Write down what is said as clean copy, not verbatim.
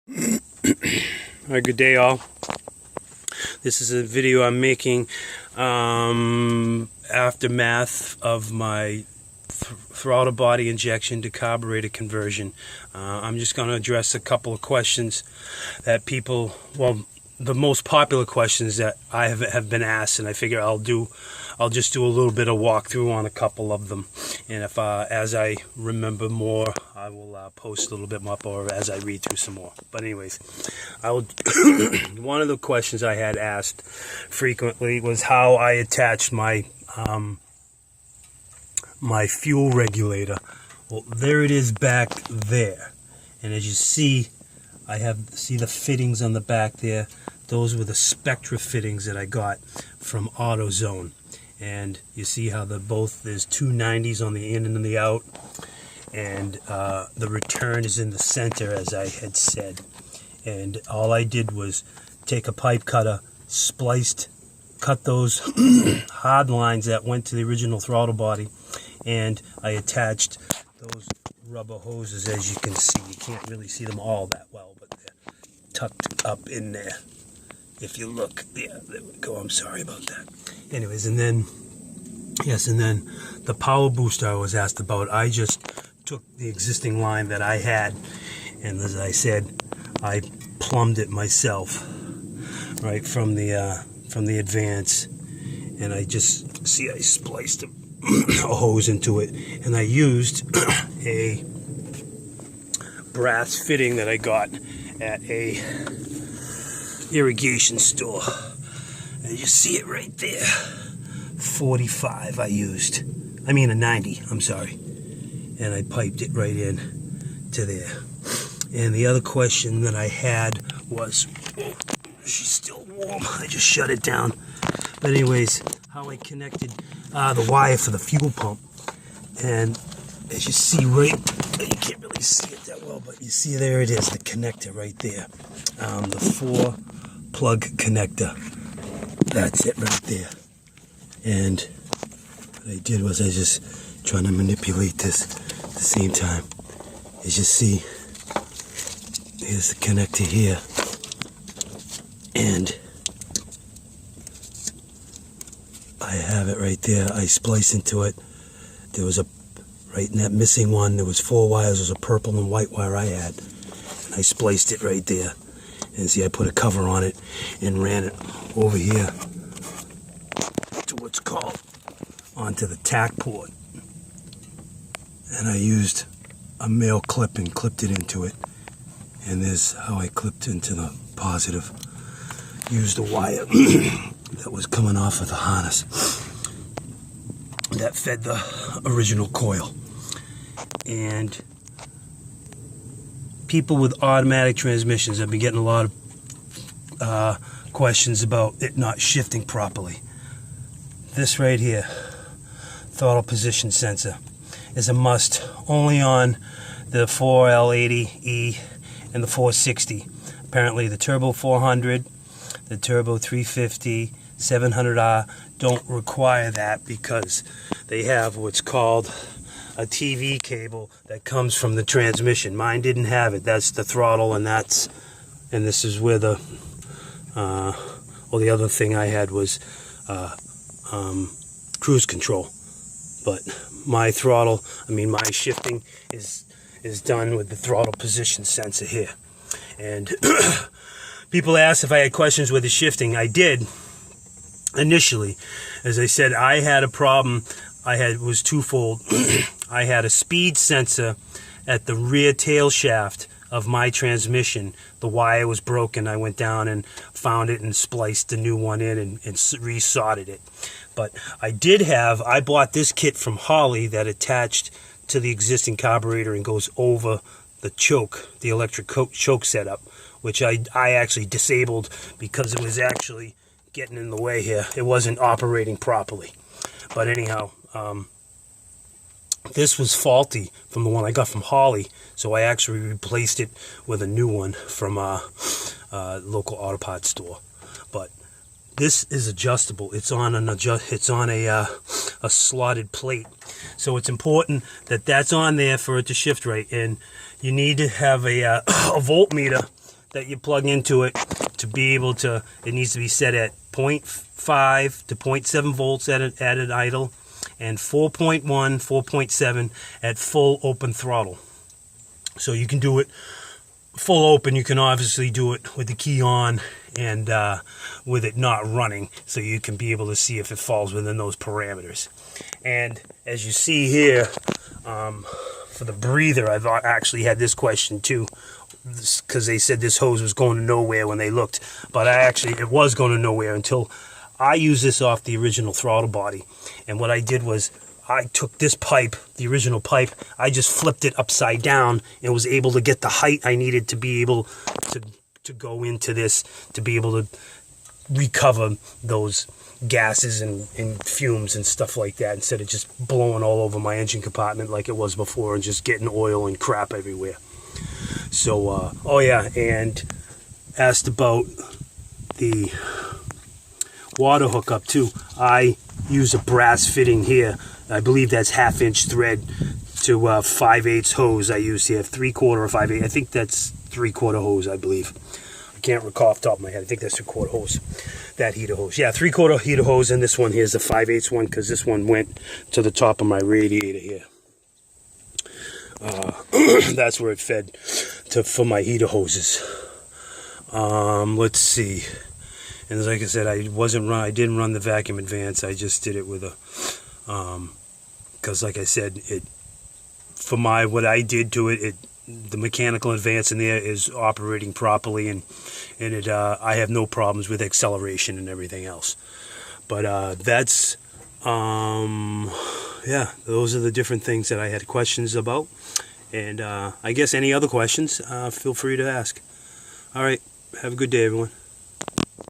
Alright, good day all. This is a video I'm making aftermath of my throttle body injection to carburetor conversion. I'm just going to address a couple of questions that people, well, the most popular questions that I have been asked, and I figure I'll just do a little bit of walkthrough on a couple of them, and if as I remember more, I will post a little bit more, or as I read through some more. But anyways, one of the questions I had asked frequently was how I attached my my fuel regulator. Well, there it is back there, and as you see, see the fittings on the back there. Those were the Spectre fittings that I got from AutoZone, and you see how there's two 90s on the in and the out, and the return is in the center, as I had said. And all I did was take a pipe cutter, cut those hard lines that went to the original throttle body, and I attached those rubber hoses. As you can see, you can't really see them all that well, but they're tucked up in there. If you look, yeah, there we go. I'm sorry about that. Anyways, and then the power booster I was asked about, I just took the existing line that I had, and as I said, I plumbed it myself, right from the Advance, and I spliced a hose into it, and I used a brass fitting that I got at a irrigation store, and you see it right there. 45 I used, I mean a 90, I'm sorry, and I piped it right in to there. And the other question that I had was, she's still warm, I just shut it down, but anyways, how I connected the wire for the fuel pump. And as you see, right, you can't really see it that well, but you see there it is, the connector right there, the 4-plug connector. That's it right there. And what I did was I just trying to manipulate this at the same time. As you see, here's the connector here, and I have it right there. I splice into it. There was right in that missing one, there was 4 wires. There was a purple and white wire I had, and I spliced it right there. And see, I put a cover on it and ran it over here to what's called onto the tack port. And I used a male clip and clipped it into it. And there's how I clipped into the positive. Used the wire that was coming off of the harness that fed the original coil. And people with automatic transmissions, I've been getting a lot of questions about it not shifting properly. This right here, throttle position sensor, is a must only on the 4L80E and the 460. Apparently the Turbo 400, the Turbo 350, 700R don't require that because they have what's called a TV cable that comes from the transmission. Mine didn't have it. That's the throttle, and this is where the the other thing I had was cruise control. But my throttle, my shifting is done with the throttle position sensor here. And people asked if I had questions with the shifting. I did initially. As I said, I had a problem. Was twofold. I had a speed sensor at the rear tail shaft of my transmission. The wire was broken. I went down and found it and spliced the new one in and resoldered it. But I bought this kit from Holley that attached to the existing carburetor and goes over the choke, the electric choke setup, which I actually disabled because it was actually getting in the way here. It wasn't operating properly. But anyhow, this was faulty from the one I got from Holley, so I actually replaced it with a new one from a local auto parts store. But this is adjustable. It's on a slotted plate, so it's important that that's on there for it to shift right. And you need to have a voltmeter that you plug into it to be able to, it needs to be set at 0.5 to 0.7 volts at an idle, and 4.1, 4.7 at full open throttle. So you can do it full open. You can obviously do it with the key on and with it not running, so you can be able to see if it falls within those parameters. And as you see here, for the breather, I've actually had this question too, because they said this hose was going to nowhere when they looked, but it was going to nowhere until I used this off the original throttle body. And what I did was I took this pipe, the original pipe, I just flipped it upside down and was able to get the height I needed to be able to go into this, to be able to recover those gases and fumes and stuff like that, instead of just blowing all over my engine compartment like it was before and just getting oil and crap everywhere. So, oh yeah, and asked about the water hookup too. I use a brass fitting here. I believe that's 1/2" thread to 5/8 hose I use here, 3/4 or 5/8. I think that's 3/4 hose, I believe. I can't recall off the top of my head. I think that's 3/4 hose. That heater hose. Yeah, 3/4 heater hose, and this one here is the 5/8 one, because this one went to the top of my radiator here. That's where it fed for my heater hoses. Let's see. And like I said, I didn't run the vacuum advance. I just did it with a, because like I said, for what I did to it, the mechanical advance in there is operating properly, and I have no problems with acceleration and everything else. But that's, yeah, those are the different things that I had questions about. And I guess any other questions, feel free to ask. All right, have a good day, everyone.